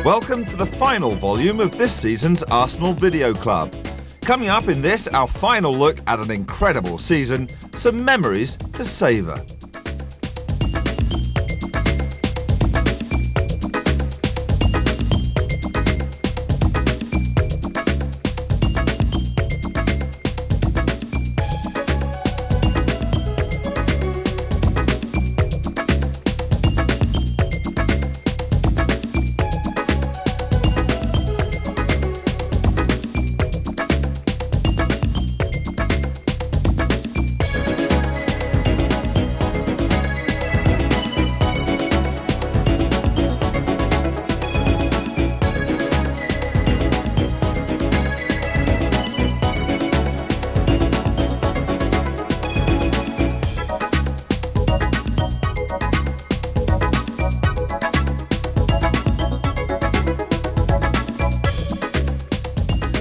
Welcome to the final volume of this season's Arsenal Video Club. Coming up in this, our final look at an incredible season, some memories to savour.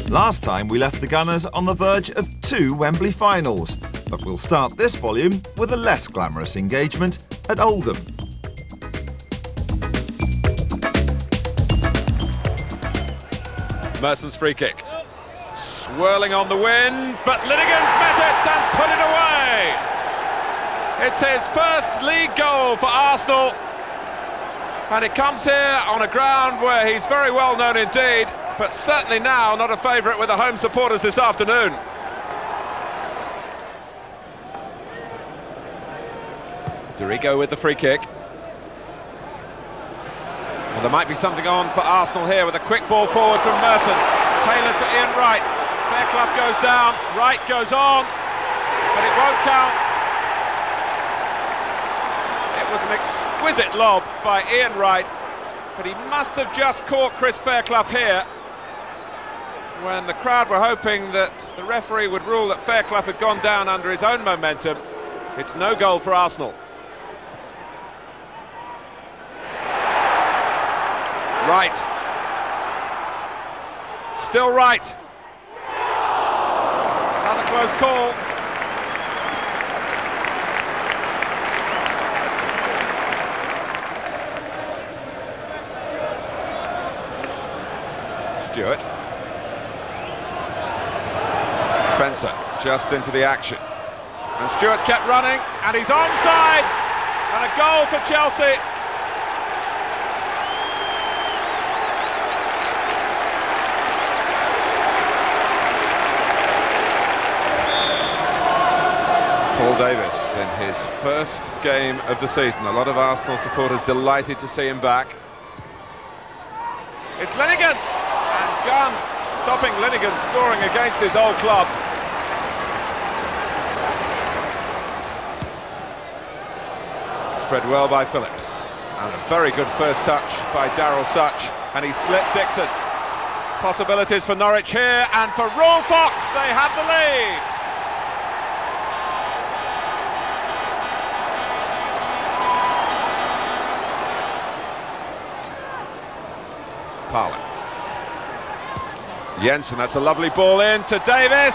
Last time we left the Gunners on the verge of 2 Wembley finals, but we'll start this volume with a less glamorous engagement at Oldham. Merson's free kick. Swirling on the wind, but Linnigan's met it and put it away! It's his first league goal for Arsenal, and it comes here on a ground where he's very well known indeed, but certainly now not a favourite with the home supporters this afternoon. Dorigo with the free kick. Well, there might be something on for Arsenal here with a quick ball forward from Merson. Tailored for Ian Wright. Fairclough goes down, Wright goes on, but it won't count. It was an exquisite lob by Ian Wright, but he must have just caught Chris Fairclough here, when the crowd were hoping that the referee would rule that Fairclough had gone down under his own momentum. It's no goal for Arsenal. Wright. Still Wright. Another close call. Stewart. Spencer just into the action, and Stewart's kept running, and he's onside, and a goal for Chelsea. Paul Davis in his first game of the season. A lot of Arsenal supporters delighted to see him back. It's Linnigan, and Gunn stopping Linnigan scoring against his old club. Spread well by Phillips, and a very good first touch by Daryl Such, and he slipped Dixon. Possibilities for Norwich here, and for Raw Fox, they have the lead. Parlour. Jensen, that's a lovely ball in to Davis.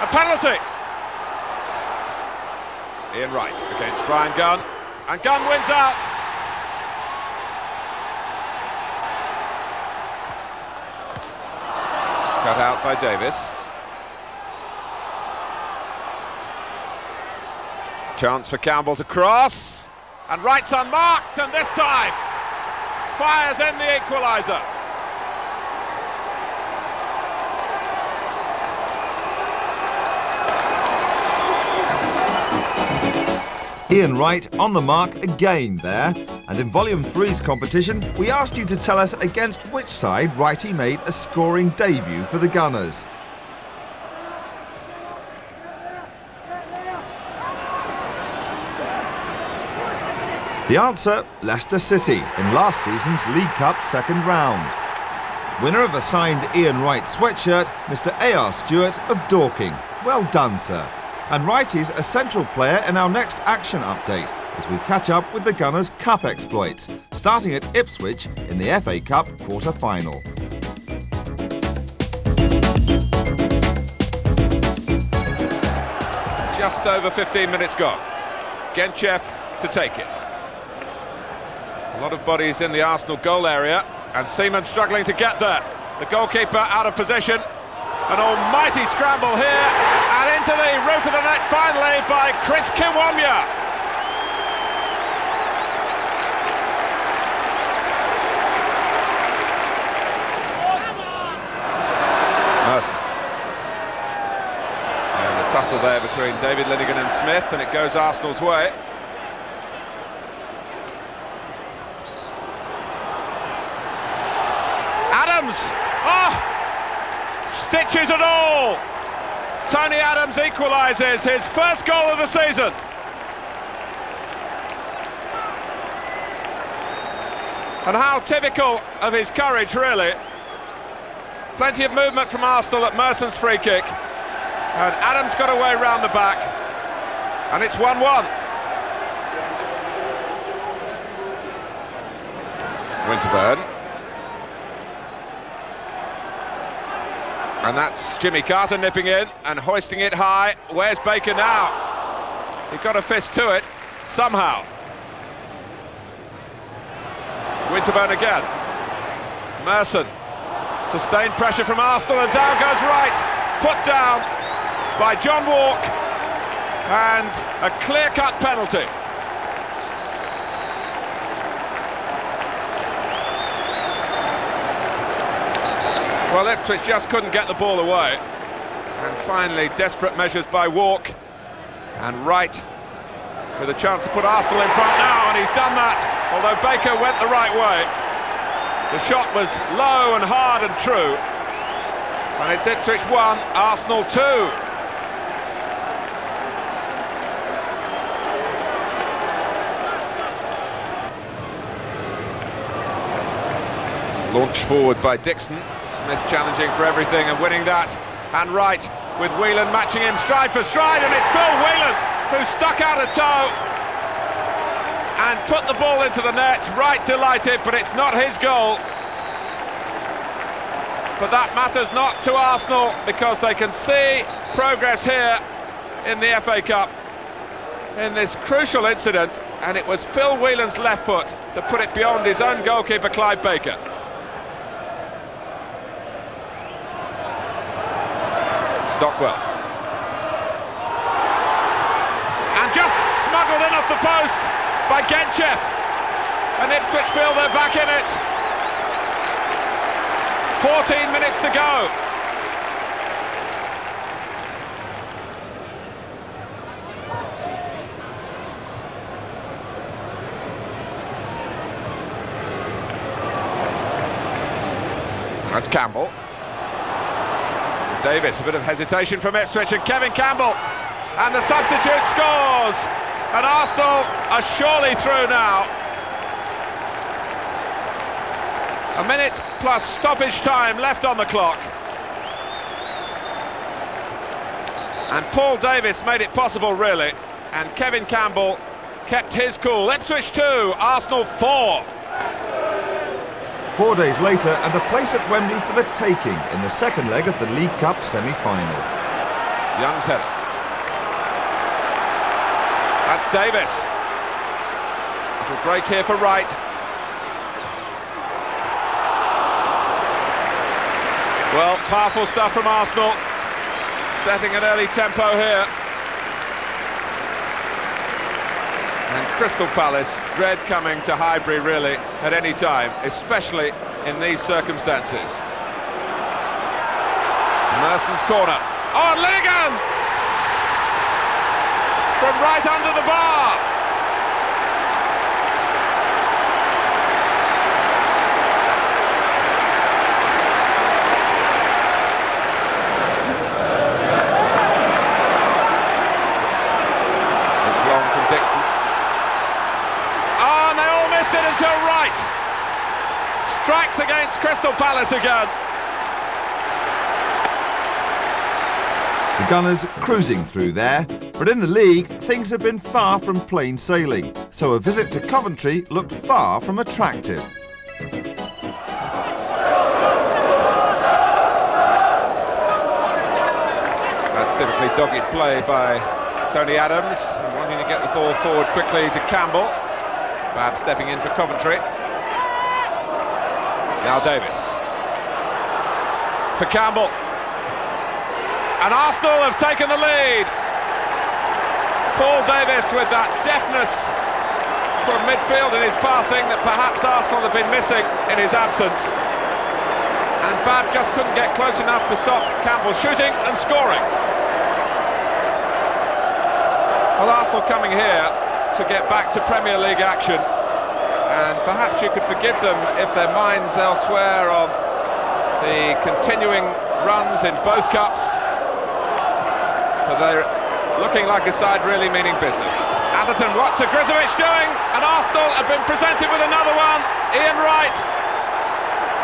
A penalty. Ian Wright against Brian Gunn, and Gunn wins out. Cut out by Davis. Chance for Campbell to cross, and Wright's unmarked, and this time fires in the equaliser. Ian Wright on the mark again there, and in Volume 3's competition we asked you to tell us against which side Wrighty made a scoring debut for the Gunners. The answer, Leicester City, in last season's League Cup second round. Winner of a signed Ian Wright sweatshirt, Mr. A.R. Stewart of Dorking. Well done, sir. And Wright is a central player in our next action update as we catch up with the Gunners' Cup exploits, starting at Ipswich in the FA Cup quarter-final. Just over 15 minutes gone. Genchev to take it. A lot of bodies in the Arsenal goal area. And Seaman struggling to get there. The goalkeeper out of position. An almighty scramble here, and into the roof of the net finally by Chris Kiwomya. Merson. And a tussle there between David Linighan and Smith, and it goes Arsenal's way. Adams! Oh! Stitches and all! Tony Adams equalises his first goal of the season. And how typical of his courage, really. Plenty of movement from Arsenal at Merson's free kick. And Adams got away round the back. And it's 1-1. Winterburn. And that's Jimmy Carter nipping in and hoisting it high. Where's Baker now? He got a fist to it, somehow. Winterburn again. Merson. Sustained pressure from Arsenal, and down goes Wright. Put down by John Walk. And a clear-cut penalty. Well, Ipswich just couldn't get the ball away. And finally, desperate measures by Walk. And Wright with a chance to put Arsenal in front now, and he's done that, although Baker went the right way. The shot was low and hard and true. And it's Ipswich 1, Arsenal 2. Launched forward by Dixon. Smith challenging for everything and winning that. And Wright with Whelan matching him stride for stride, and it's Phil Whelan who stuck out a toe and put the ball into the net. Wright delighted, but it's not his goal. But that matters not to Arsenal, because they can see progress here in the FA Cup in this crucial incident, and it was Phil Whelan's left foot that put it beyond his own goalkeeper Clive Baker. Stockwell. And just smuggled in off the post by Genchev. And Ipswich feel they're back in it. 14 minutes to go. That's Campbell. Davis, a bit of hesitation from Ipswich, and Kevin Campbell, and the substitute scores, and Arsenal are surely through now. A minute plus stoppage time left on the clock, and Paul Davis made it possible, really, and Kevin Campbell kept his cool. Ipswich 2, Arsenal 4. 4 days later, and a place at Wembley for the taking in the second leg of the League Cup semi-final. Young's header. That's Davis. Little break here for Wright. Well, powerful stuff from Arsenal, setting an early tempo here. And Crystal Palace dread coming to Highbury, really, at any time, especially in these circumstances. Merson's corner. Oh, and Linighan! From right under the bar. It's long from Dixon. Oh, and they all missed it until Wright strikes against Crystal Palace again. The Gunners cruising through there, but in the league, things have been far from plain sailing, so a visit to Coventry looked far from attractive. That's typically dogged play by Tony Adams, and wanting to get the ball forward quickly to Campbell. Bab stepping in for Coventry. Now Davis. For Campbell. And Arsenal have taken the lead. Paul Davis with that deftness from midfield in his passing that perhaps Arsenal have been missing in his absence. And Babb just couldn't get close enough to stop Campbell shooting and scoring. Well, Arsenal coming here to get back to Premier League action, and perhaps you could forgive them if their minds elsewhere on the continuing runs in both cups, but they're looking like a side really meaning business. Atherton, what's Grizovic doing? And Arsenal have been presented with another one. Ian Wright.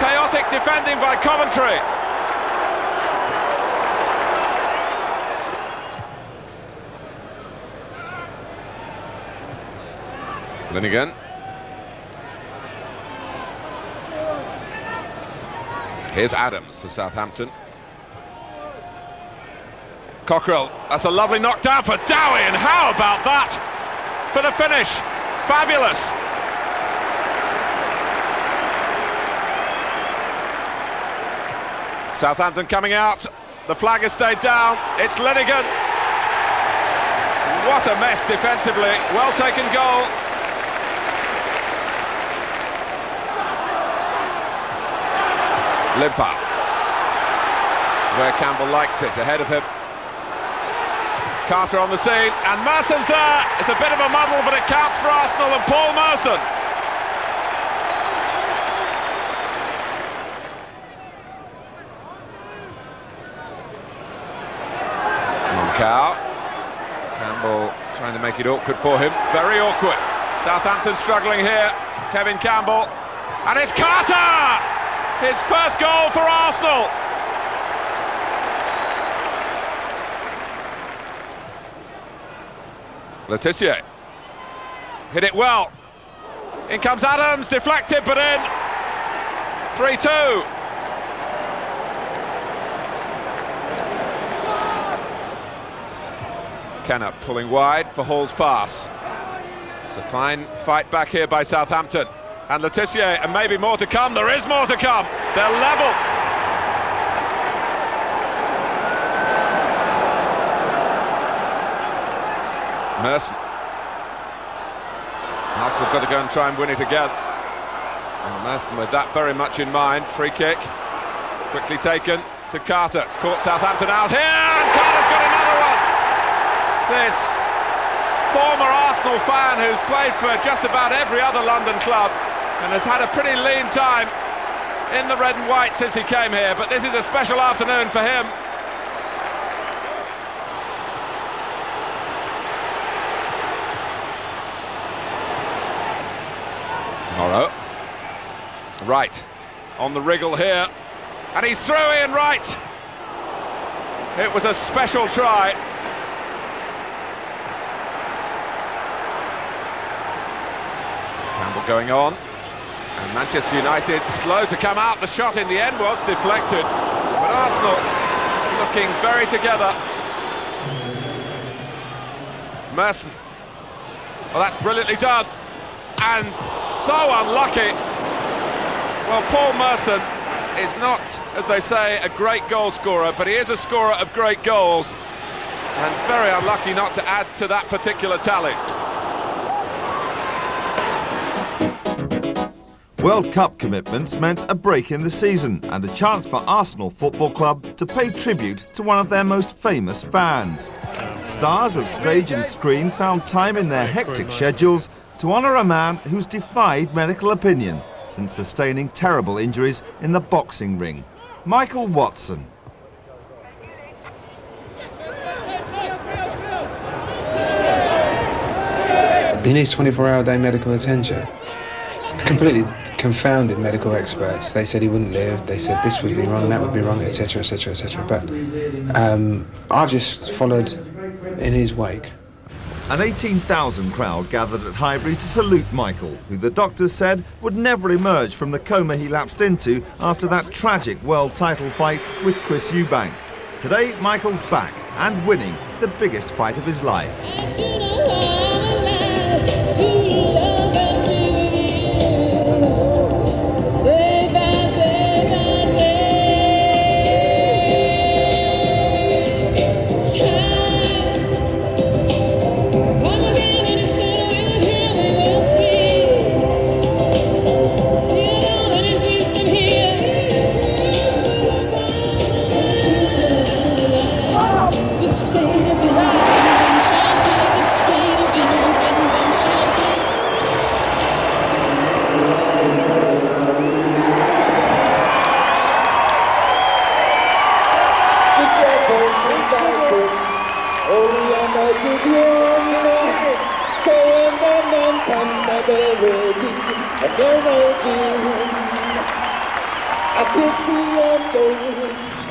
Chaotic defending by Coventry. Linnigan. Here's Adams for Southampton. Cockrell, that's a lovely knockdown for Dowie, and how about that for the finish? Fabulous. Southampton coming out, the flag has stayed down, it's Linnigan. What a mess defensively, well taken goal. Limpar, where Campbell likes it, ahead of him. Carter on the scene, and Merson's there. It's a bit of a muddle, but it counts for Arsenal and Paul Merson. Moncao. Campbell trying to make it awkward for him. Very awkward. Southampton struggling here. Kevin Campbell. And it's Carter! His first goal for Arsenal. Le Tissier hit it well. In comes Adams, deflected but in. 3-2. Kenner pulling wide for Hall's pass. It's a fine fight back here by Southampton. And Le Tissier, and maybe more to come. There is more to come. They're level. Merson. Arsenal have got to go and try and win it again. And Merson with that very much in mind. Free kick, quickly taken to Carter. It's caught Southampton out here, and Carter's got another one. This former Arsenal fan who's played for just about every other London club and has had a pretty lean time in the red and white since he came here, but this is a special afternoon for him. Morrow. Wright on the wriggle here, and he's through Ian Wright. It was a special try. Campbell going on, and Manchester United slow to come out. The shot in the end was deflected, but Arsenal looking very together. Merson. Well, that's brilliantly done, and so unlucky. Well, Paul Merson is not, as they say, a great goal scorer, but he is a scorer of great goals, and very unlucky not to add to that particular tally. World Cup commitments meant a break in the season and a chance for Arsenal Football Club to pay tribute to one of their most famous fans. Stars of stage and screen found time in their hectic schedules to honour a man who's defied medical opinion since sustaining terrible injuries in the boxing ring. Michael Watson. He needs 24-hour-a-day medical attention. Completely confounded medical experts. They said he wouldn't live, they said this would be wrong, that would be wrong, etc, etc, etc. But I've just followed in his wake. An 18,000 crowd gathered at Highbury to salute Michael, who the doctors said would never emerge from the coma he lapsed into after that tragic world title fight with Chris Eubank. Today, Michael's back and winning the biggest fight of his life. Back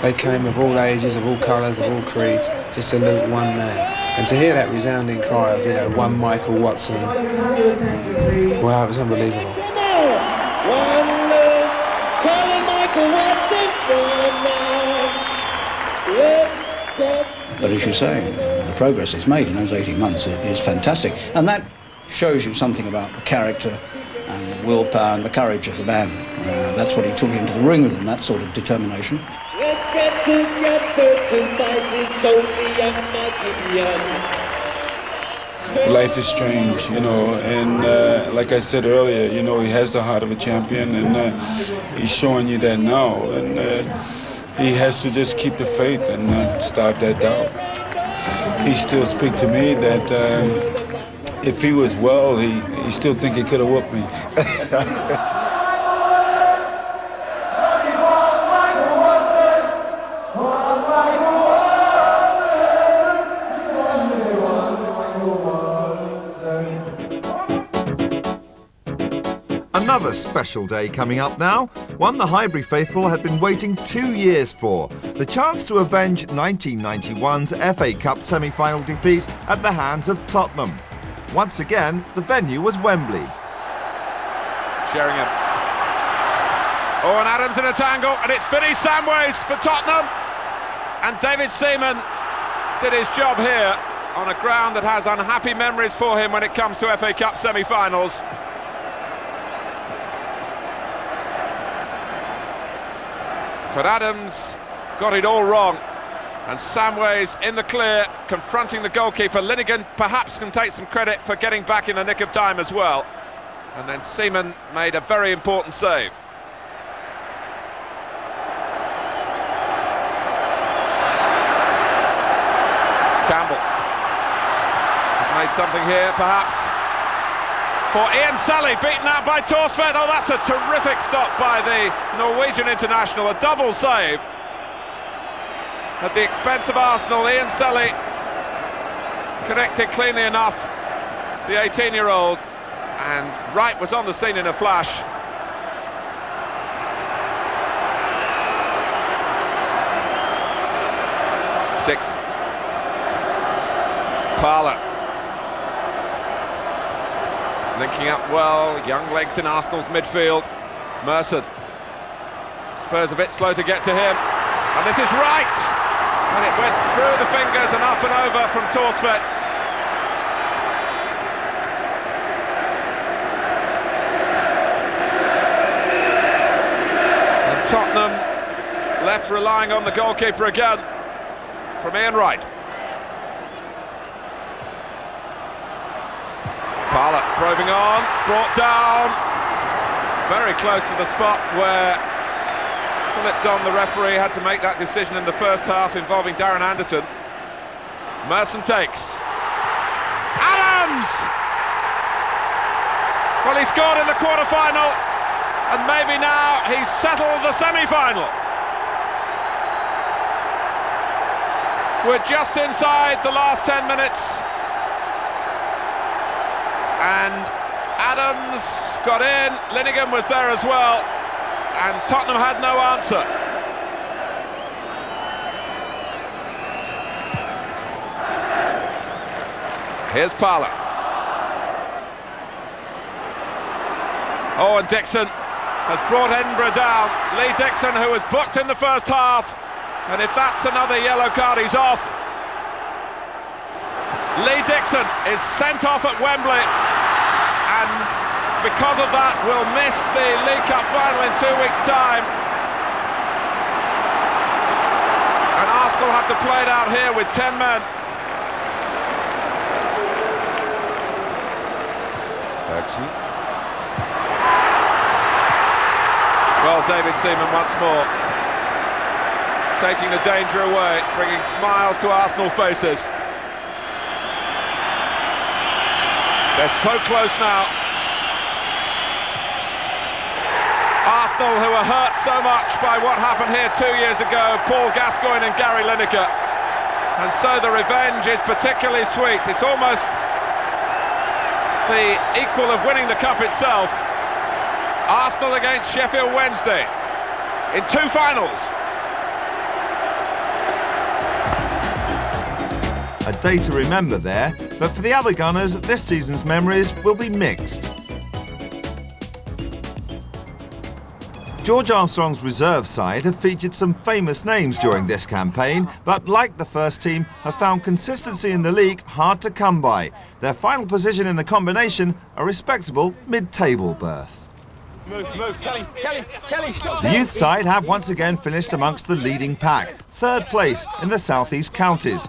They came of all ages, of all colours, of all creeds, to salute one man. And to hear that resounding cry of, one Michael Watson, wow, it was unbelievable. But as you say, the progress he's made in those 18 months is fantastic. And that shows you something about the character and the willpower and the courage of the man. That's what he took into the ring with him, that sort of determination. Let's get together tonight, it's only a matter. Life is strange, and like I said earlier, he has the heart of a champion, and he's showing you that now, and he has to just keep the faith and start that doubt. He still speak to me that if he was well, he still think he could have whooped me. Another special day coming up now, one the Highbury faithful had been waiting 2 years for. The chance to avenge 1991's FA Cup semi-final defeat at the hands of Tottenham. Once again, the venue was Wembley. Sheringham. Oh, and Adams in a tangle, and it's Vinnie Samways for Tottenham. And David Seaman did his job here on a ground that has unhappy memories for him when it comes to FA Cup semi-finals. But Adams got it all wrong, and Samways in the clear, confronting the goalkeeper. Linnigan perhaps can take some credit for getting back in the nick of time as well. And then Seaman made a very important save. Campbell has made something here, perhaps, for Ian Sully, beaten out by Torsvedt. Oh, that's a terrific stop by the Norwegian international, a double save. At the expense of Arsenal, Ian Sully connected cleanly enough, the 18-year-old, and Wright was on the scene in a flash. Dixon. Parlour. Linking up well, young legs in Arsenal's midfield. Merson. Spurs a bit slow to get to him. And this is Wright! And it went through the fingers and up and over from Torsvedt. And Tottenham left relying on the goalkeeper again from Ian Wright. Parlour probing on, brought down, very close to the spot where Philip Don, the referee, had to make that decision in the first half involving Darren Anderton. Merson takes. Adams! Well, he scored in the quarter-final, and maybe now he's settled the semi-final. We're just inside the last 10 minutes. And Adams got in, Linnigan was there as well, and Tottenham had no answer. Here's Parlour. Oh, and Dixon has brought Edinburgh down. Lee Dixon, who was booked in the first half, and if that's another yellow card, he's off. Lee Dixon is sent off at Wembley, and because of that will miss the League Cup final in 2 weeks' time. And Arsenal have to play it out here with 10 men. Ferguson. Well, David Seaman once more, taking the danger away, bringing smiles to Arsenal faces. They're so close now. Arsenal, who were hurt so much by what happened here 2 years ago, Paul Gascoigne and Gary Lineker. and so the revenge is particularly sweet. It's almost the equal of winning the cup itself. Arsenal against Sheffield Wednesday in 2 finals. A day to remember there, but for the other Gunners, this season's memories will be mixed. George Armstrong's reserve side have featured some famous names during this campaign, but like the first team, have found consistency in the league hard to come by. Their final position in the combination, a respectable mid-table berth. The youth side have once again finished amongst the leading pack, 3rd place in the South East counties.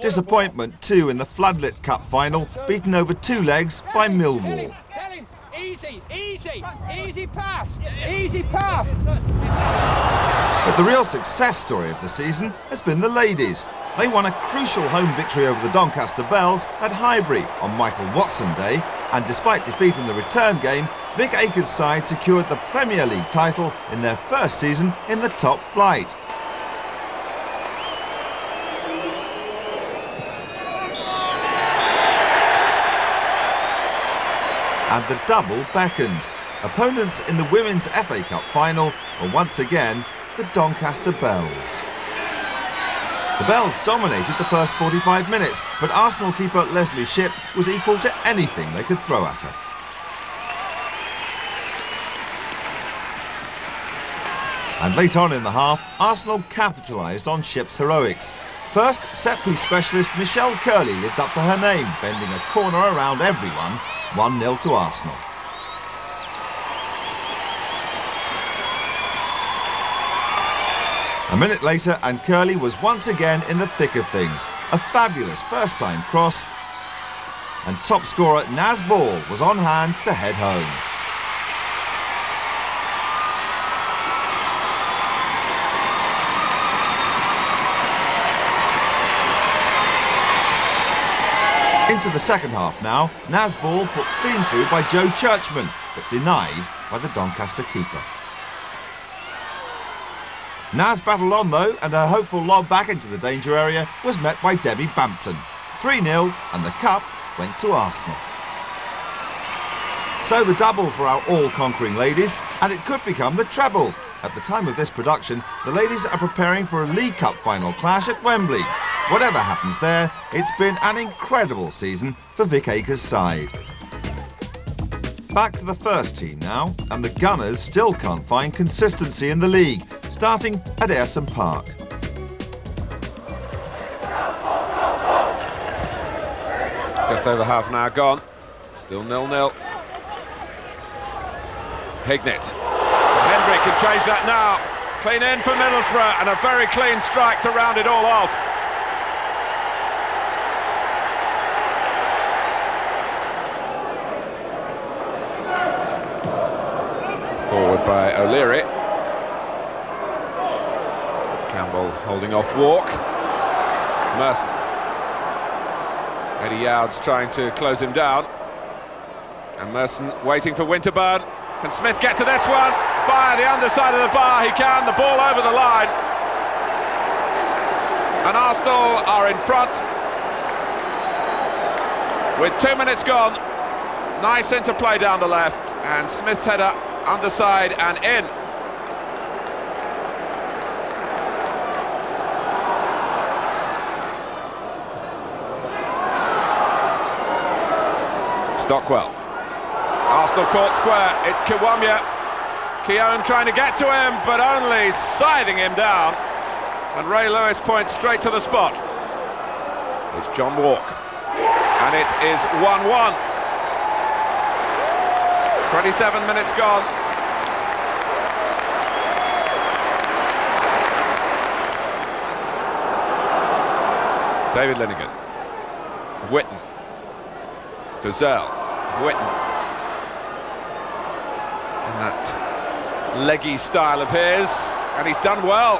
Disappointment too in the Floodlit Cup final, beaten over 2 legs by Millwall. Easy pass, easy pass. But the real success story of the season has been the ladies. They won a crucial home victory over the Doncaster Belles at Highbury on Michael Watson Day, and despite defeat in the return game, Vic Akers' side secured the Premier League title in their first season in the top flight. And the double beckoned. Opponents in the Women's FA Cup final were once again the Doncaster Belles. The Belles dominated the first 45 minutes, but Arsenal keeper Leslie Shipp was equal to anything they could throw at her. And late on in the half, Arsenal capitalised on Shipp's heroics. First, set-piece specialist Michelle Curley lived up to her name, bending a corner around everyone. 1-0 to Arsenal. A minute later and Curley was once again in the thick of things. A fabulous first-time cross, and top scorer Naz Ball was on hand to head home. Into the second half now, Naz Ball put clean through by Joe Churchman, but denied by the Doncaster keeper. Naz battled on though, and her hopeful lob back into the danger area was met by Debbie Bampton. 3-0, and the cup went to Arsenal. So the double for our all-conquering ladies, and it could become the treble. At the time of this production, the ladies are preparing for a League Cup final clash at Wembley. Whatever happens there, it's been an incredible season for Vic Akers' side. Back to the first team now, and the Gunners still can't find consistency in the league, starting at Ayresome Park. Just over half an hour gone, still 0-0. Hignett. Hendry can change that now. Clean in for Middlesbrough, and a very clean strike to round it all off. Forward by O'Leary. Campbell holding off Walk. Merson. Eddie Youds trying to close him down. And Merson waiting for Winterburn. Can Smith get to this one? Via the underside of the bar, he can. The ball over the line. And Arsenal are in front. With 2 minutes gone. Nice interplay down the left. And Smith's header underside and in. Stockwell. Arsenal caught square. It's Kiwamya. Keown trying to get to him, but only scything him down. And Ray Lewis points straight to the spot. It's John Walk. And it is 1-1. 27 minutes gone. David Linnigan. Whitten. Gazelle. Whitten. In that leggy style of his. And he's done well.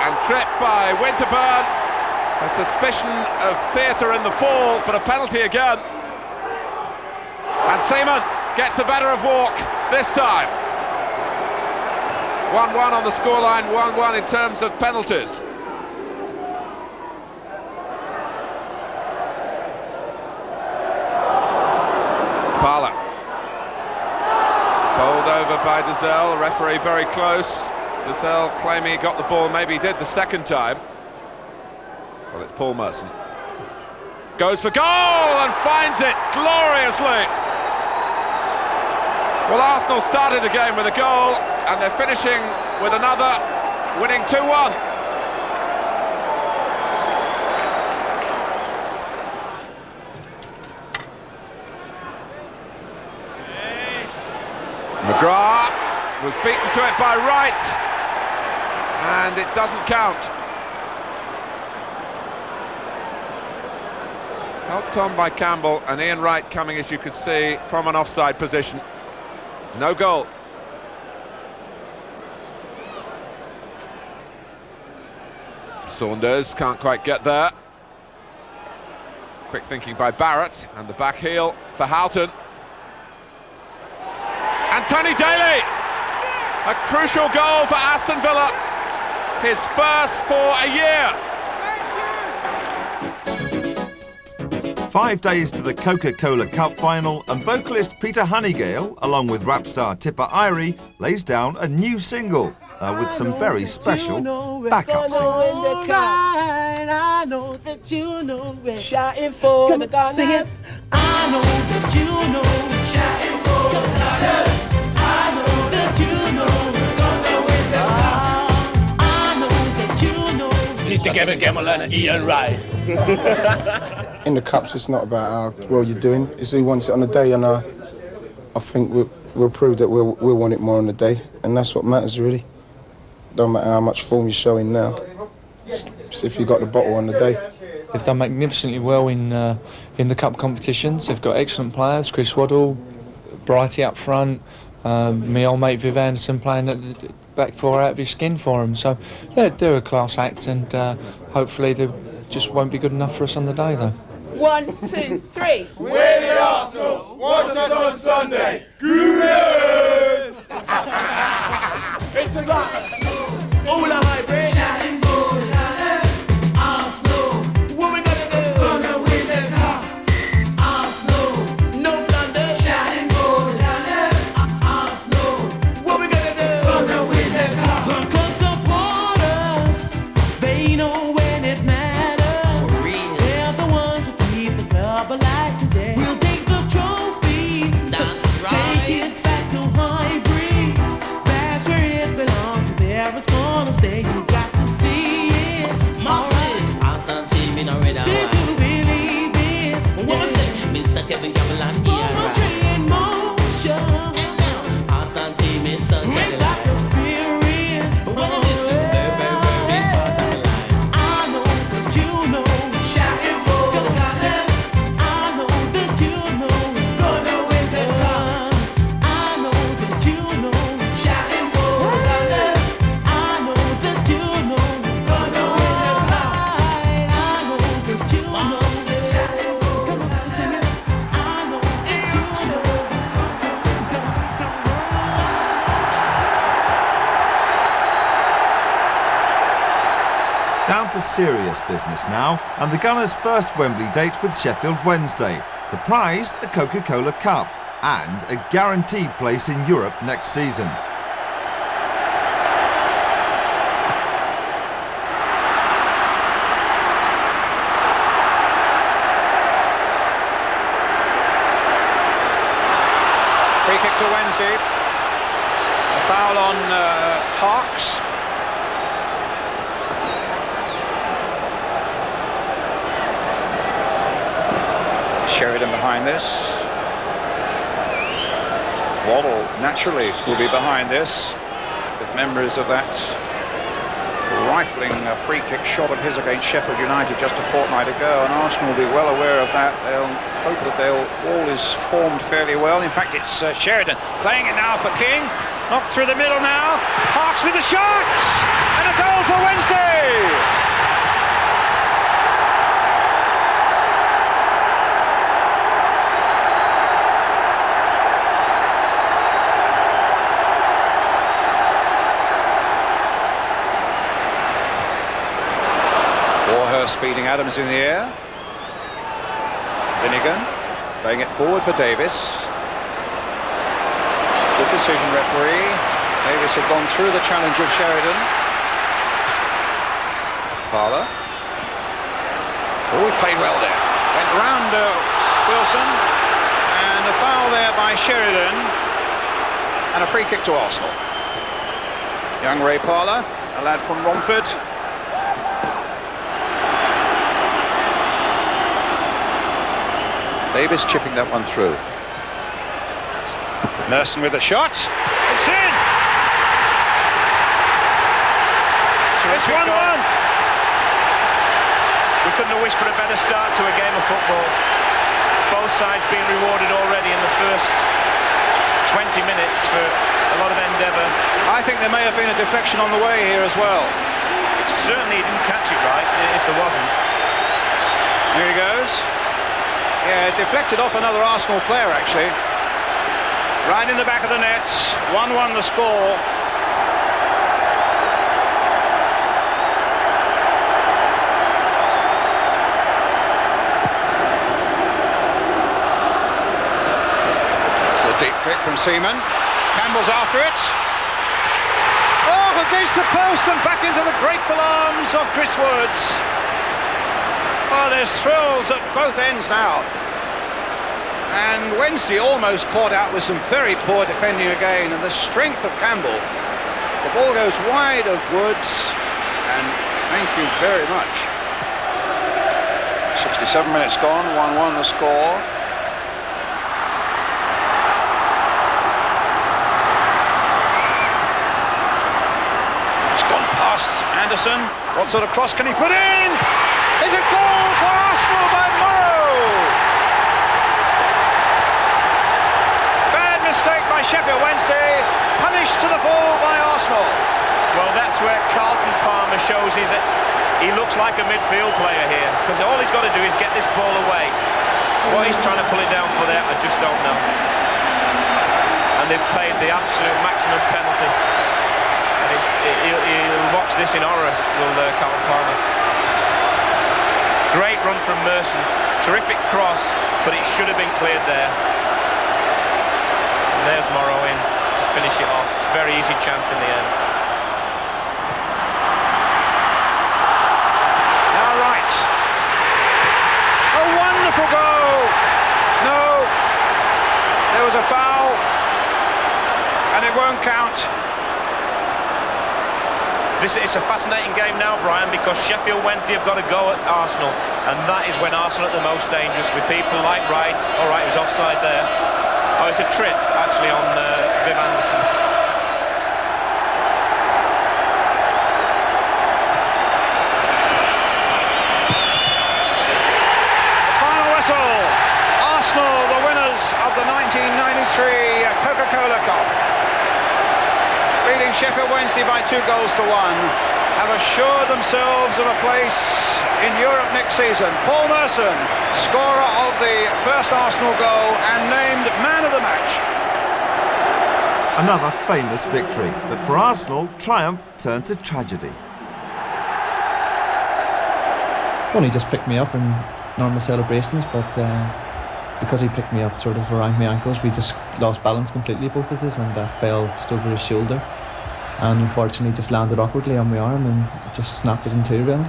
And tripped by Winterburn. A suspicion of theatre in the fall, but a penalty again. And Seaman gets the better of Walk this time. 1-1 on the scoreline, 1-1 in terms of penalties. by Dazelle, referee very close. Dazelle claiming he got the ball, maybe he did the second time. Well, it's Paul Merson. Goes for goal and finds it gloriously. Well, Arsenal started the game with a goal and they're finishing with another, winning 2-1. McGrath was beaten to it by Wright, and it doesn't count. Helped on by Campbell, and Ian Wright coming, as you could see, from an offside position. No goal. Saunders can't quite get there. Quick thinking by Barrett, and the back heel for Houghton. And Tony Daly, a crucial goal for Aston Villa, his first for a year. 5 days to the Coca-Cola Cup final, and vocalist Peter Honeygale, along with rap star Tipper Irie, lays down a new single with some very special backup singers. I know that you know it. Shouting for the God. Sing it. I know that you know it. Shouting for the God. I know that you know it. Gonna win the cup. I know that you know it. Mr. Kevin Gamble and Ian Wright. In the Cups, it's not about how well you're doing. It's who wants it on the day, and I think we'll prove that we'll want it more on the day, and that's what matters, really. Don't matter how much form you're showing now. Just if you got the bottle on the day. They've done magnificently well in the Cup competitions. They've got excellent players, Chris Waddle, Brighty up front, my old mate Viv Anderson playing at the back four out of his skin for them. So, yeah, they're a class act, and hopefully they just won't be good enough for us on the day, though. 1, 2, 3. We're the Arsenal. Watch us on Sunday. Goodness! It's a lot. All the hybrid. Shouting for Arsenal. What we gonna do? Gonna win the cup. Arsenal. No Flanders. Shouting for Arsenal. What we gonna do? Gonna win the cup. The club supporters, they know when it matters. For real. They're the ones who keep the club alive today. We'll take the trophy. That's right. Take it back to Highbury. That's where it belongs. There it's gonna stay. You got to see it. Massive. Arsenal team in a red and Say white. to believe it. What I say? Mr. Kevin Gamble and Ian Wright. Train motion. And now, Arsenal team is such a Make delight. that the spirit. What I miss the very, very, very part of the line. I know that you know. Shouting for the God. I know that you know. Gonna win the cup. I know that you know. Shouting for the God. I know that you know. Gonna win the cup. I know that you know. Come on, sing it. I know that you know. Down to serious business now, and the Gunners' first Wembley date with Sheffield Wednesday. The prize, the Coca-Cola Cup, and a guaranteed place in Europe next season. Free kick to Wednesday. A foul on Parks. Sheridan behind this. Waddle naturally will be behind this, with members of that rifling free kick shot of his against Sheffield United just a fortnight ago, and Arsenal will be well aware of that. They'll hope that all is formed fairly well. In fact, it's Sheridan playing it now for King. Knocked through the middle now. Parks with the shot, and a goal for Wednesday. Speeding Adams in the air. Finnegan playing it forward for Davis. Good decision, referee. Davis had gone through the challenge of Sheridan. Parler. Oh, he played well there. Went round Wilson. And a foul there by Sheridan. And a free kick to Arsenal. Young Ray Parler, a lad from Romford. Davis chipping that one through. Merson with a shot. It's in! It's 1-1. We couldn't have wished for a better start to a game of football. Both sides being rewarded already in the first 20 minutes for a lot of endeavour. I think there may have been a deflection on the way here as well. Certainly he didn't catch it right, if there wasn't. Here he goes. Yeah, deflected off another Arsenal player, actually. Right in the back of the net. 1-1 the score. It's a deep kick from Seaman. Campbell's after it. Oh, against the post and back into the grateful arms of Chris Woods. Oh, there's thrills at both ends now. And Wednesday almost caught out with some very poor defending again, and the strength of Campbell. The ball goes wide of Woods, and thank you very much. 67 minutes gone, 1-1 the score. It's gone past Anderson. What sort of cross can he put in? There's a goal for Arsenal by Morrow! Bad mistake by Sheffield Wednesday, punished to the full by Arsenal. Well, that's where Carlton Palmer shows he looks like a midfield player here, because all he's got to do is get this ball away. What he's trying to pull it down for there, I just don't know. And they've paid the absolute maximum penalty. And he'll watch this in horror, will Carlton Palmer. Great run from Merson, terrific cross, but it should have been cleared there. And there's Morrow in to finish it off. Very easy chance in the end. Now right. A wonderful goal. No, there was a foul, and it won't count. It's a fascinating game now, Brian, because Sheffield Wednesday have got to go at Arsenal, and that is when Arsenal are the most dangerous, with people like Wright. All right, it was offside there. Oh, it's a trip, actually, on Viv Anderson. The final whistle. Arsenal, the winners of the 1993 Coca-Cola Cup, beating Sheffield Wednesday by 2-1, have assured themselves of a place in Europe next season. Paul Merson, scorer of the first Arsenal goal and named man of the match. Another famous victory, but for Arsenal, triumph turned to tragedy. Tony just picked me up in normal celebrations, but because he picked me up sort of around my ankles, we just lost balance completely, both of us, and I fell just over his shoulder, and unfortunately just landed awkwardly on my arm and just snapped it in two, really.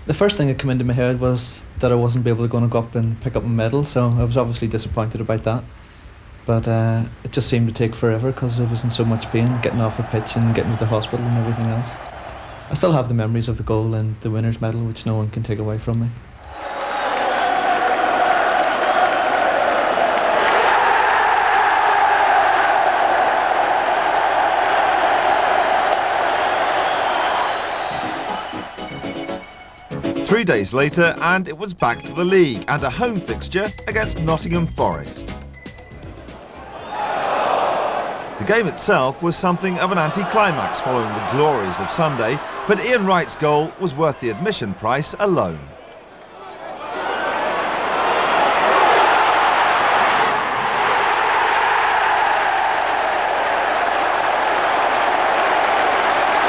The first thing that came into my head was that I wasn't able to go up and pick up a medal, so I was obviously disappointed about that. But it just seemed to take forever because I was in so much pain getting off the pitch and getting to the hospital and everything else. I still have the memories of the goal and the winner's medal, which no one can take away from me. Three days later, and it was back to the league and a home fixture against Nottingham Forest. The game itself was something of an anticlimax following the glories of Sunday, but Ian Wright's goal was worth the admission price alone.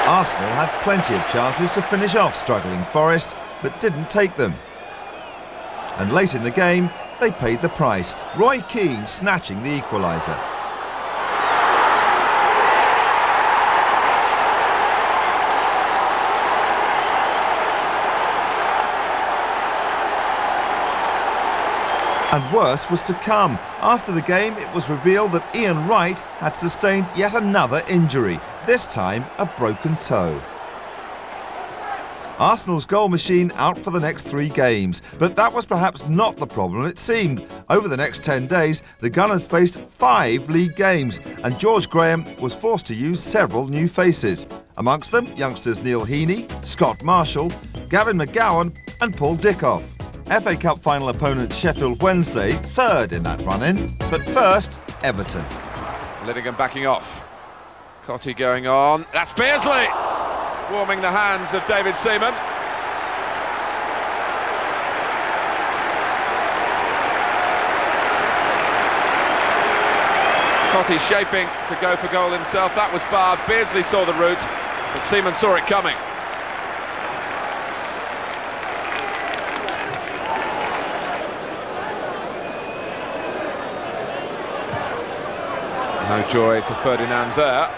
Arsenal had plenty of chances to finish off struggling Forest, but didn't take them. And late in the game, they paid the price. Roy Keane snatching the equaliser. And worse was to come. After the game, it was revealed that Ian Wright had sustained yet another injury, this time a broken toe. Arsenal's goal machine out for the next 3 games, but that was perhaps not the problem it seemed. Over the next 10 days, the Gunners faced 5 league games, and George Graham was forced to use several new faces. Amongst them, youngsters Neil Heaney, Scott Marshall, Gavin McGowan and Paul Dickoff. FA Cup final opponent Sheffield Wednesday, third in that run-in, but first, Everton. Linningham backing off. Cottee going on. That's Beardsley! Warming the hands of David Seaman. Cottee shaping to go for goal himself. That was barred. Beardsley saw the route, but Seaman saw it coming. No joy for Ferdinand there.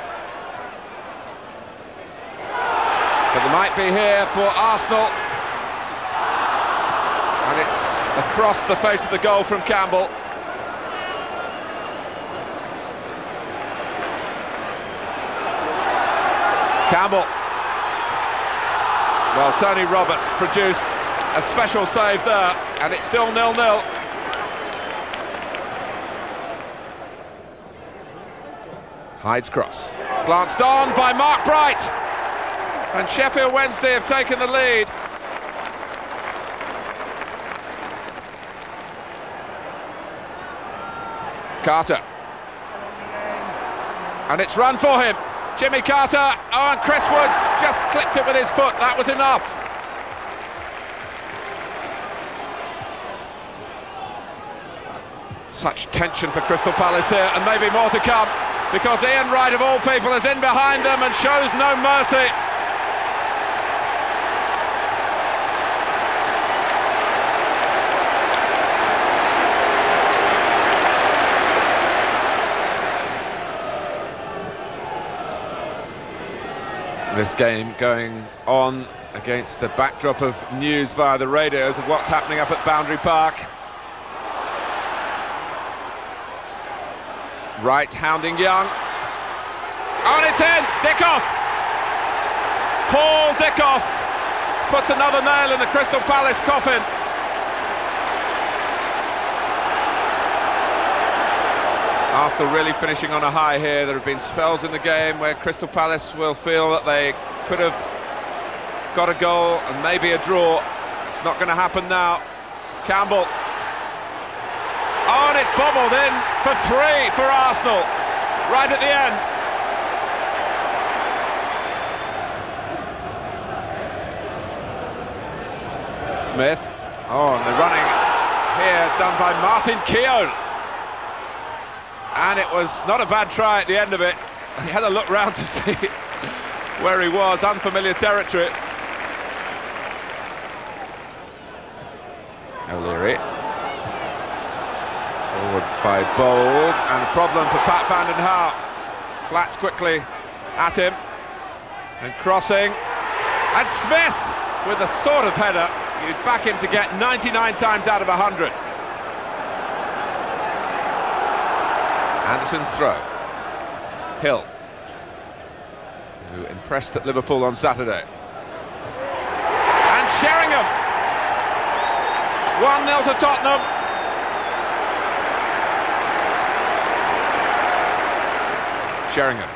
But they might be here for Arsenal. And it's across the face of the goal from Campbell. Campbell. Well, Tony Roberts produced a special save there, and it's still 0-0. Hyde's cross. Glanced on by Mark Bright. And Sheffield Wednesday have taken the lead. Carter. And it's run for him. Jimmy Carter. Oh, and Chris Woods just clipped it with his foot. That was enough. Such tension for Crystal Palace here, and maybe more to come, because Ian Wright, of all people, is in behind them and shows no mercy. This game going on against a backdrop of news via the radios of what's happening up at Boundary Park. Wright hounding Young. Oh, and it's in! Dickoff! Paul Dickoff puts another nail in the Crystal Palace coffin. Arsenal really finishing on a high here. There have been spells in the game where Crystal Palace will feel that they could have got a goal and maybe a draw. It's not going to happen now. Campbell. Oh, and it bobbled in for 3 for Arsenal, right at the end. Smith. Oh, and the running here done by Martin Keown. And it was not a bad try at the end of it. He had a look round to see where he was, unfamiliar territory. O'Leary. Forward by Bold, and a problem for Pat van den Haar. Flats quickly at him, and crossing. And Smith with a sort of header. You'd back him to get 99 times out of 100. Anderson's throw. Hill, who impressed at Liverpool on Saturday. And Sheringham. 1-0 to Tottenham. Sheringham.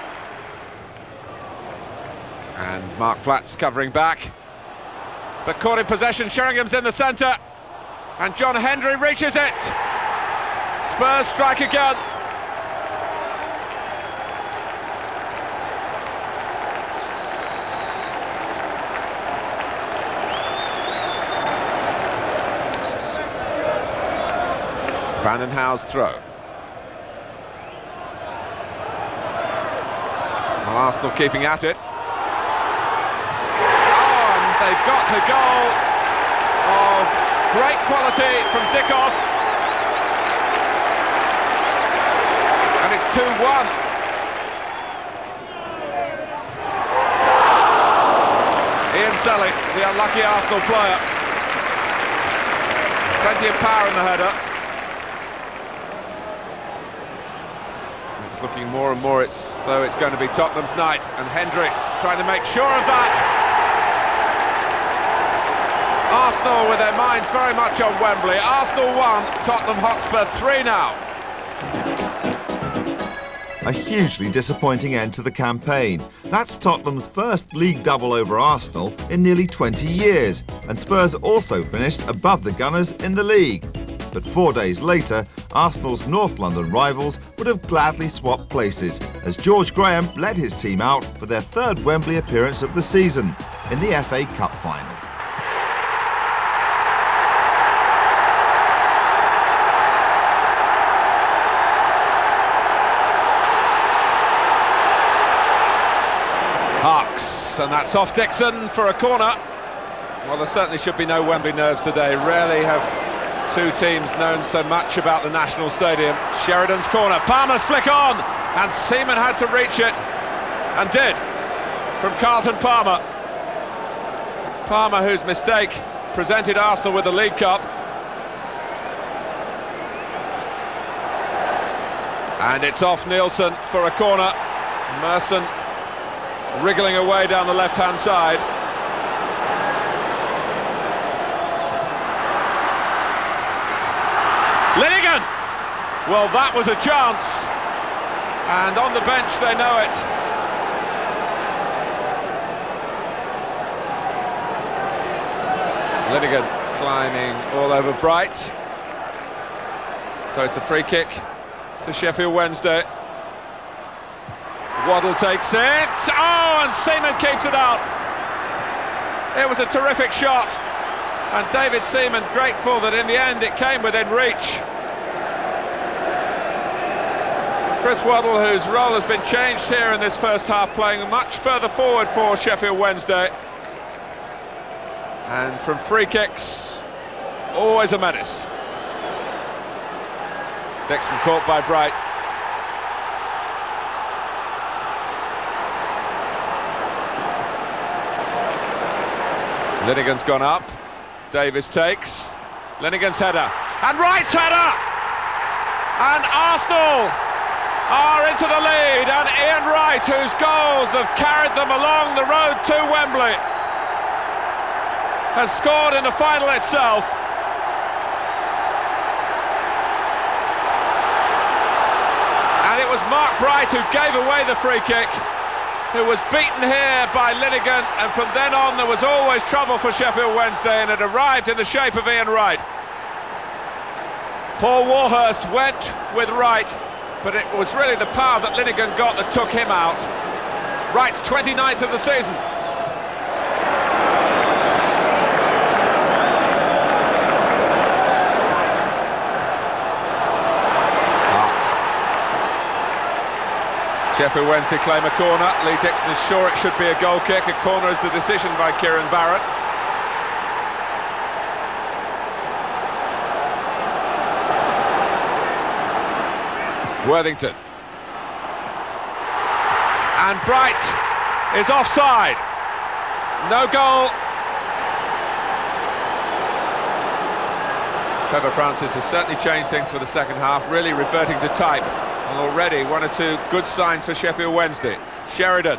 And Mark Flats covering back. But caught in possession, Sheringham's in the centre. And John Hendry reaches it. Spurs strike again. Van den Haar's throw. Well, Arsenal keeping at it. Oh, and they've got a goal of great quality from Dickoff. 2-1. Ian Selly, the unlucky Arsenal player. Plenty of power in the header. It's looking more and more though it's going to be Tottenham's night, and Hendrick trying to make sure of that. Arsenal with their minds very much on Wembley. Arsenal 1, Tottenham Hotspur 3 now. A hugely disappointing end to the campaign. That's Tottenham's first league double over Arsenal in nearly 20 years, and Spurs also finished above the Gunners in the league. But 4 days later, Arsenal's North London rivals would have gladly swapped places, as George Graham led his team out for their third Wembley appearance of the season in the FA Cup final. Harks, and that's off Dixon for a corner. Well, there certainly should be no Wembley nerves today. Rarely have two teams known so much about the National Stadium. Sheridan's corner, Palmer's flick on, and Seaman had to reach it, and did, from Carlton Palmer. Palmer, whose mistake presented Arsenal with the League Cup. And it's off Nielsen for a corner. Merson wriggling away down the left-hand side. Linnigan! Well, that was a chance. And on the bench, they know it. Linnigan climbing all over Bright. So it's a free kick to Sheffield Wednesday. Waddle takes it. Oh, and Seaman keeps it out. It was a terrific shot. And David Seaman grateful that in the end it came within reach. Chris Waddle, whose role has been changed here in this first half, playing much further forward for Sheffield Wednesday. And from free kicks, always a menace. Dixon caught by Bright. Linnigan's gone up. Davis takes. Linnigan's header. And Wright's header! And Arsenal are into the lead. And Ian Wright, whose goals have carried them along the road to Wembley, has scored in the final itself. And it was Mark Bright who gave away the free kick, who was beaten here by Linnigan, and from then on there was always trouble for Sheffield Wednesday, and it arrived in the shape of Ian Wright. Paul Warhurst went with Wright, but it was really the power that Linnigan got that took him out. Wright's 29th of the season. Sheffield Wednesday claim a corner. Lee Dixon is sure it should be a goal kick. A corner is the decision by Kieran Barrett. Worthington. And Bright is offside. No goal. Trevor Francis has certainly changed things for the second half, really reverting to type. And already one or two good signs for Sheffield Wednesday. Sheridan,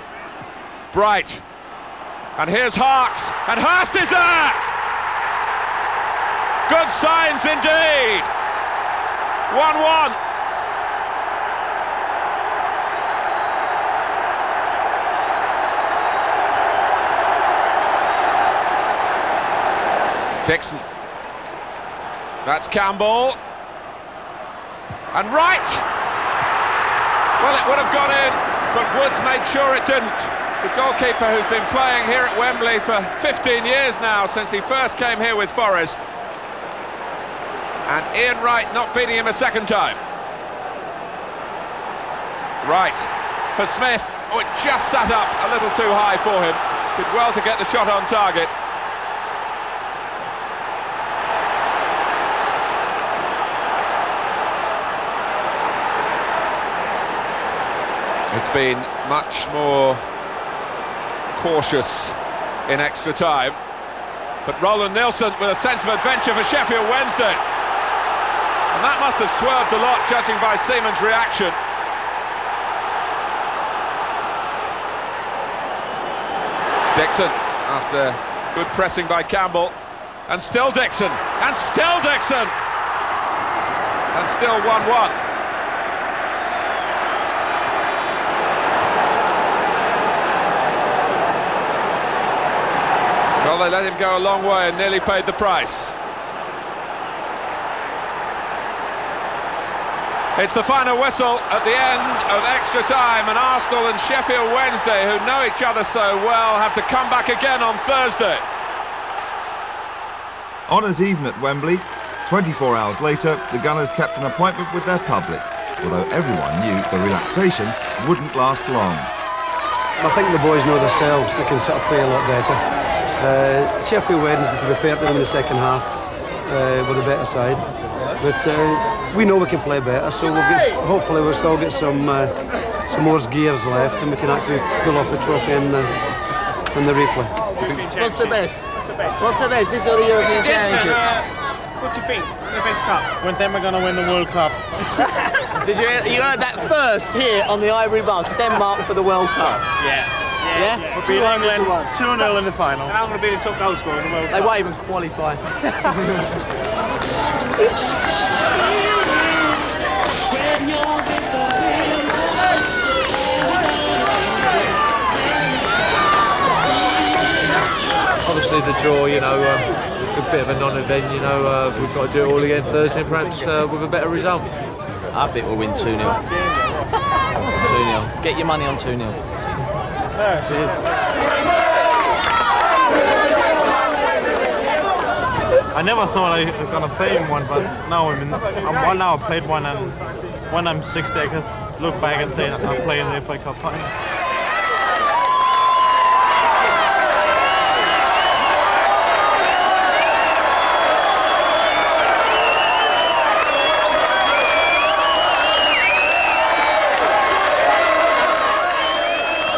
Bright, and here's Harks, and Hurst is there! Good signs indeed! 1-1. Dixon. That's Campbell. And Wright! Well, it would have gone in, but Woods made sure it didn't. The goalkeeper who's been playing here at Wembley for 15 years now, since he first came here with Forest. And Ian Wright not beating him a second time. Wright for Smith. Oh, it just sat up a little too high for him. Did well to get the shot on target. been much more cautious in extra time. But Roland Nilsson with a sense of adventure for Sheffield Wednesday. And that must have swerved a lot, judging by Seaman's reaction. Dixon, after good pressing by Campbell. And still Dixon, and still Dixon! And still 1-1. Well, they let him go a long way and nearly paid the price. It's the final whistle at the end of extra time, and Arsenal and Sheffield Wednesday, who know each other so well, have to come back again on Thursday. Honours even at Wembley. 24 hours later, the Gunners kept an appointment with their public, although everyone knew the relaxation wouldn't last long. I think the boys know themselves, they can sort of play a lot better. Sheffield Wednesday, to be fair to them in the second half, were the better side. But we know we can play better, so hopefully we'll still get some more gears left and we can actually pull off the trophy in the replay. What's the best? What's the best? This or the European Championship? What do you think? The best cup? When then we're going to win the World Cup. Did you heard that first here on the Ivory Bus, Denmark for the World Cup? Yeah? We'll beat England 2-0 in the final. And I'm going to be the top goal scorer in the World Cup. They won't even qualify. Obviously the draw, it's a bit of a non-event, we've got to do it all again Thursday and perhaps with a better result. I think we'll win 2-0. 2-0. Get your money on 2-0. I never thought I was going to play in one, but now I played one, and when I'm 60 I can look back and say I'm playing the FA Cup final.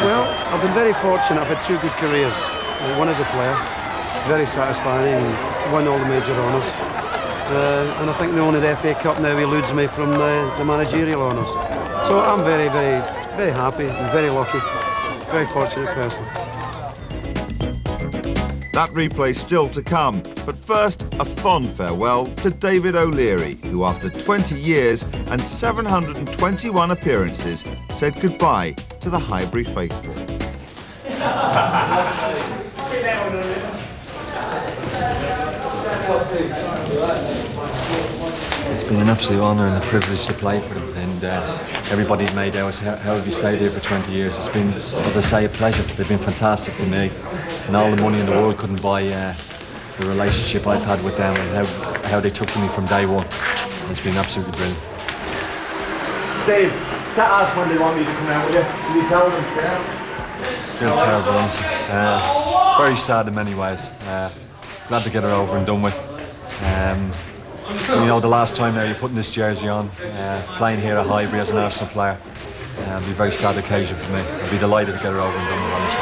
Well, I've been very fortunate. I've had two good careers. One as a player, very satisfying, and won all the major honours. And I think the only the FA Cup now eludes me from the managerial honours. So I'm very, very, very happy and very lucky. Very fortunate person. That replay's still to come, but first a fond farewell to David O'Leary, who after 20 years and 721 appearances said goodbye to the Highbury faithful. It's been an absolute honour and a privilege to play for them, and everybody's made out how have you stayed here for 20 years. It's been, as I say, a pleasure. They've been fantastic to me, and all the money in the world couldn't buy the relationship I've had with them and how they took to me from day one. It's been absolutely brilliant. Steve, tell us when they want me to come out with you. Can you tell them? Feel terrible, honestly. Very sad in many ways. Glad to get it over and done with. The last time now you're putting this jersey on, playing here at Highbury as an Arsenal player, it'll be a very sad occasion for me. I'll be delighted to get it over and done with, honestly.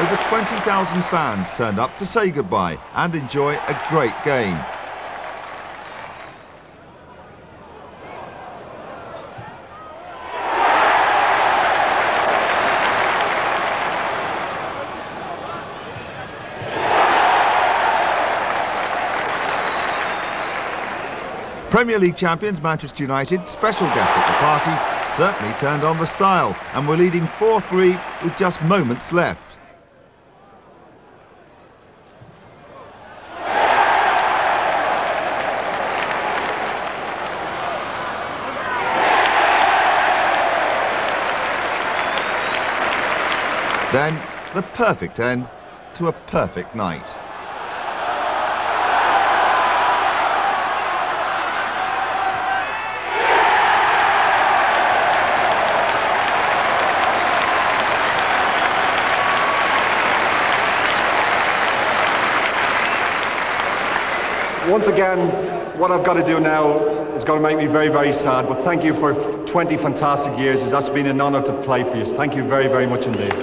Over 20,000 fans turned up to say goodbye and enjoy a great game. Premier League champions Manchester United, special guests at the party, certainly turned on the style and were leading 4-3 with just moments left. Then, the perfect end to a perfect night. once again, what I've got to do now is going to make me very, very sad, but thank you for 20 fantastic years. It's actually been an honour to play for you. Thank you very, very much indeed.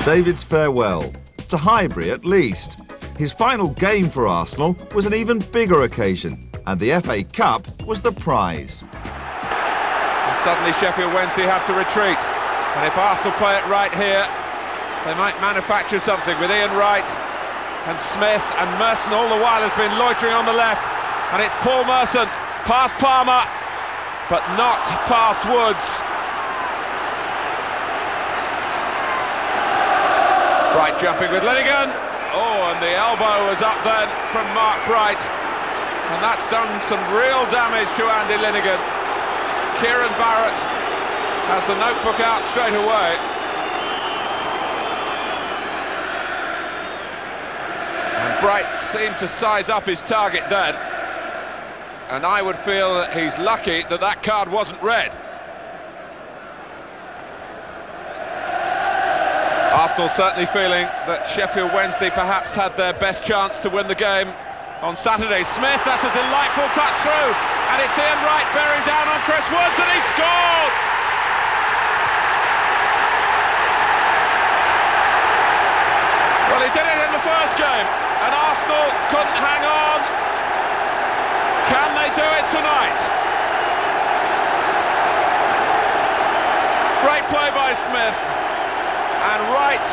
David's farewell, to Highbury at least. His final game for Arsenal was an even bigger occasion, and the FA Cup was the prize. And suddenly Sheffield Wednesday have to retreat, and if Arsenal play it right here, they might manufacture something with Ian Wright and Smith, and Merson all the while has been loitering on the left, and it's Paul Merson past Palmer, but not past Woods. Bright jumping with Linnigan. Oh, and the elbow was up then from Mark Bright, and that's done some real damage to Andy Linnigan. Kieran Barrett has the notebook out straight away. And Bright seemed to size up his target then, and I would feel that he's lucky that that card wasn't red. Arsenal certainly feeling that Sheffield Wednesday perhaps had their best chance to win the game on Saturday. Smith, that's a delightful touch through, and it's Ian Wright bearing down on Chris Woods, and he scored! Well, he did it in the first game, and Arsenal couldn't hang on. Can they do it tonight? Great play by Smith. And Wright,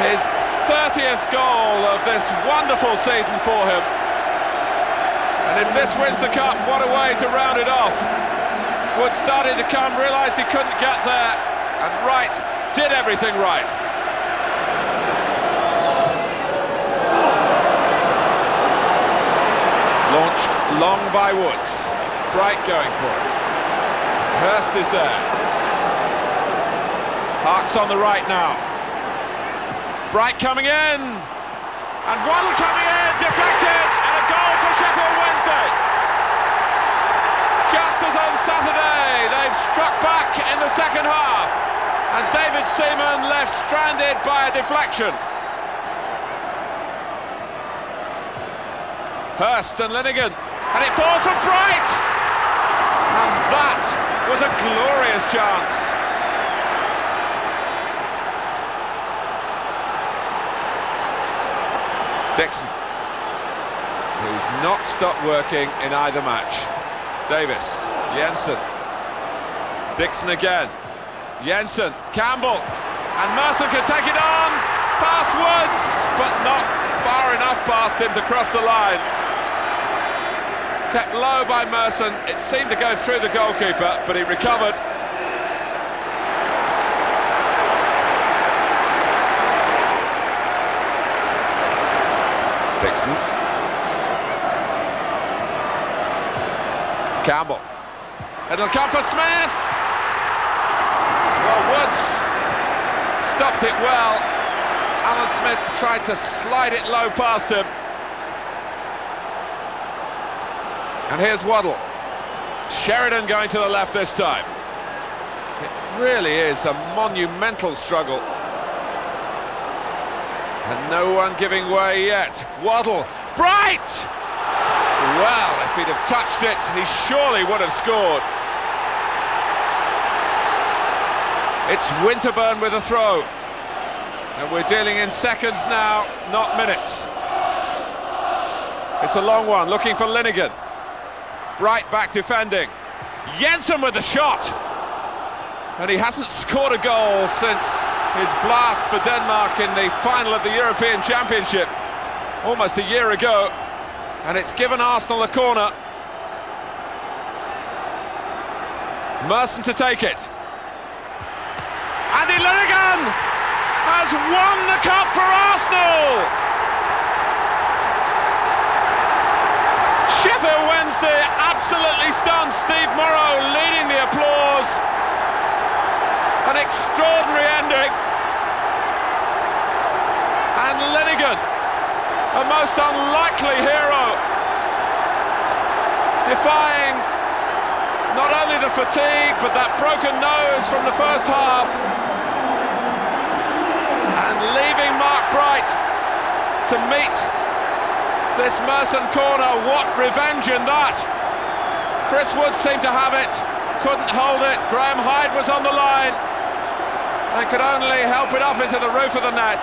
his 30th goal of this wonderful season for him. And if this wins the cup, what a way to round it off. Wood started to come, realised he couldn't get there, and Wright did everything right. Launched long by Woods. Bright going for it. Hurst is there. Hark's on the right now. Bright coming in, and Waddle coming in, deflected, and a goal for Sheffield Wednesday. Just as on Saturday, they've struck back in the second half, and David Seaman left stranded by a deflection. Hurst and Linnigan, and it falls from Bright, and that was a glorious chance. Dixon, who's not stopped working in either match. Davis, Jensen, Dixon again, Jensen, Campbell, and Merson can take it on, past Woods, but not far enough past him to cross the line. Kept low by Merson, it seemed to go through the goalkeeper, but he recovered. Dixon. Campbell. It'll come for Smith. Well, Woods stopped it well. Alan Smith tried to slide it low past him. And here's Waddle. Sheridan going to the left this time. It really is a monumental struggle. And no one giving way yet. Waddle. Bright! Well, if he'd have touched it, he surely would have scored. It's Winterburn with a throw. And we're dealing in seconds now, not minutes. It's a long one, looking for Linnigan. Bright back defending. Jensen with the shot! And he hasn't scored a goal since his blast for Denmark in the final of the European Championship almost a year ago, and it's given Arsenal a corner. Merson to take it. Andy Linnigan has won the cup for Arsenal! Sheffield Wednesday absolutely stunned. Steve Morrow leading the applause. An extraordinary ending, and Linnigan, a most unlikely hero, defying not only the fatigue but that broken nose from the first half, and leaving Mark Bright to meet this Merson corner. What revenge in that! Chris Wood seemed to have it, couldn't hold it. Graham Hyde was on the line and could only help it up into the roof of the net.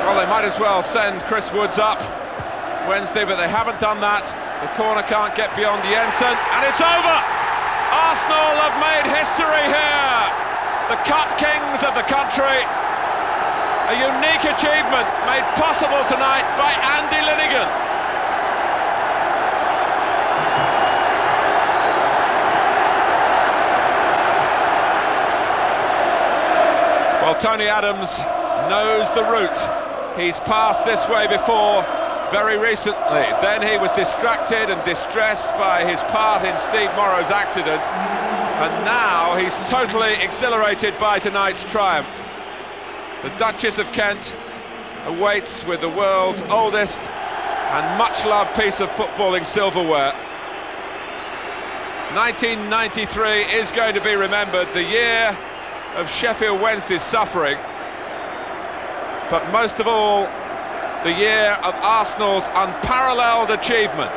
Well, they might as well send Chris Woods up Wednesday, but they haven't done that. The corner can't get beyond Jensen, and it's over! Arsenal have made history here! The Cup Kings of the country. A unique achievement made possible tonight by Andy Linighan. Well, Tony Adams knows the route. He's passed this way before, very recently. Then he was distracted and distressed by his part in Steve Morrow's accident. And now he's totally exhilarated by tonight's triumph. The Duchess of Kent awaits with the world's oldest and much-loved piece of footballing silverware. 1993 is going to be remembered, the year of Sheffield Wednesday's suffering, but most of all, the year of Arsenal's unparalleled achievement.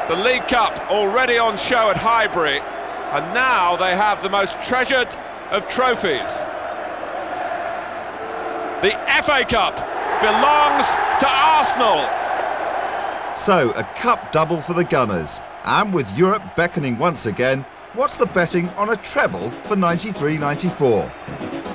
The League Cup already on show at Highbury, and now they have the most treasured of trophies. The FA Cup belongs to Arsenal. So, a cup double for the Gunners. And with Europe beckoning once again, what's the betting on a treble for 93-94?